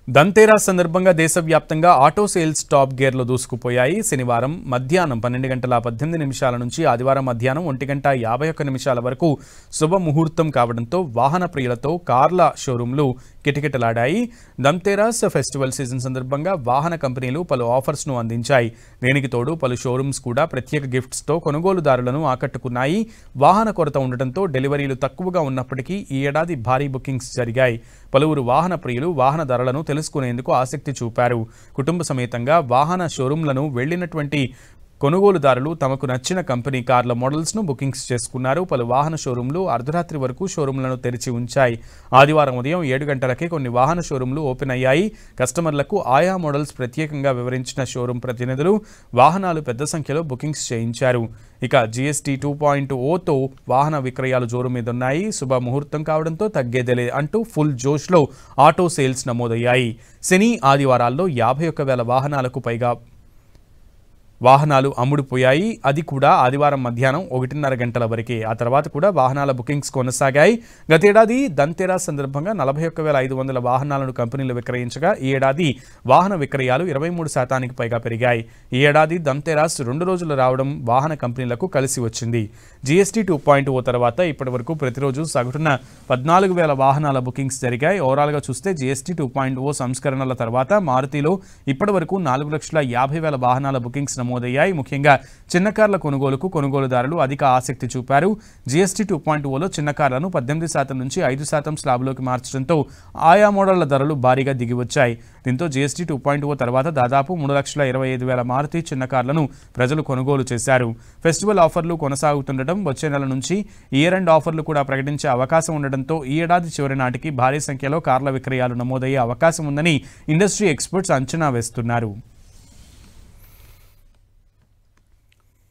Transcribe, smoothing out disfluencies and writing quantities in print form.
దంతేరాస్ సందర్భంగా దేశవ్యాప్తంగా auto sales top గేర్లో దూసుకుపోయాయి. శనివారం మధ్యాహ్నం 12:18 నుంచి ఆదివారం మధ్యాహ్నం 1:51 వరకు శుభముహూర్తం కావడంతో వాహన ప్రియులతో కార్ల షోరూంలు కిటకిటలాడాయి. దంతేరాస్ ఫెస్టివల్ సీజన్ సందర్భంగా వాహన కంపెనీలు పలు ఆఫర్స్ను అందించాయి. దీనికి తోడు పలు షోరూమ్స్ కూడా ప్రత్యేక గిఫ్ట్స్తో కొనుగోలుదారులను ఆకట్టుకున్నాయి. వాహన కొరత ఉండటంతో డెలివరీలు తక్కువగా ఉన్నప్పటికీ ఈ ఏడాది భారీ బుకింగ్స్ జరిగాయి. పలువురు వాహన ప్రియులు వాహన ధరలను తెలుసుకునేందుకు ఆసక్తి చూపారు. కుటుంబ సమేతంగా వాహన షోరూంలను వెళ్లినటువంటి కొనుగోలుదారులు తమకు నచ్చిన కంపెనీ కార్ల మోడల్స్ను బుకింగ్స్ చేసుకున్నారు. పలు వాహన షోరూంలు అర్ధరాత్రి వరకు షోరూంలను తెరిచి ఉంచాయి. ఆదివారం ఉదయం 7 గంటలకే కొన్ని వాహన షోరూంలు ఓపెన్ అయ్యాయి. కస్టమర్లకు ఆయా మోడల్స్ ప్రత్యేకంగా వివరించిన షోరూం ప్రతినిధులు వాహనాలు పెద్ద సంఖ్యలో బుకింగ్స్ చేయించారు. ఇక GST 2.0తో వాహన విక్రయాలు జోరు మీదున్నాయి. శుభ ముహూర్తం కావడంతో తగ్గేదేలే అంటూ ఫుల్ జోష్లో ఆటో సేల్స్ నమోదయ్యాయి. శని ఆదివారాల్లో 51,000 వాహనాలకు పైగా వాహనాలు అమ్ముడుపోయాయి. అది కూడా ఆదివారం మధ్యాహ్నం 1:30 గంటల వరకే. ఆ తర్వాత కూడా వాహనాల బుకింగ్స్ కొనసాగాయి. గతేడాది దంతేరాస్ సందర్భంగా 41,500 వాహనాలను కంపెనీలు విక్రయించగా ఈ ఏడాది వాహన విక్రయాలు 23% పైగా పెరిగాయి. ఈ ఏడాది దంతేరాస్ 2 రోజులు రావడం వాహన కంపెనీలకు కలిసి వచ్చింది. GST 2.0 తర్వాత ఇప్పటి వరకు ప్రతిరోజు సగటున 14,000 వాహనాల బుకింగ్స్ జరిగాయి. ఓవరాల్గా చూస్తే GST 2.0 సంస్కరణల తర్వాత మారుతిలో ఇప్పటి వరకు 4,50,000 వాహనాల బుకింగ్స్ నమోదయ్యాయి. ముఖ్యంగా చిన్న కార్ల కొనుగోలుకు కొనుగోలుదారులు అధిక ఆసక్తి చూపారు. GST 2.0లో చిన్న కార్లను 18% నుంచి 5% స్లాబ్లోకి మార్చడంతో ఆయా మోడళ్ల ధరలు భారీగా దిగివచ్చాయి. దీంతో GST 2.0 తర్వాత దాదాపు 3,25,000 మారుతి చిన్న కార్లను ప్రజలు కొనుగోలు చేశారు. ఫెస్టివల్ ఆఫర్లు కొనసాగుతుండటం, వచ్చే నెల నుంచి ఇయర్ ఎండ్ ఆఫర్లు కూడా ప్రకటించే అవకాశం ఉండడంతో ఈ ఏడాది చివరి నాటికి భారీ సంఖ్యలో కార్ల విక్రయాలు నమోదయ్యే అవకాశం ఉందని ఇండస్ట్రీ ఎక్స్పర్ట్స్ అంచనా వేస్తున్నారు.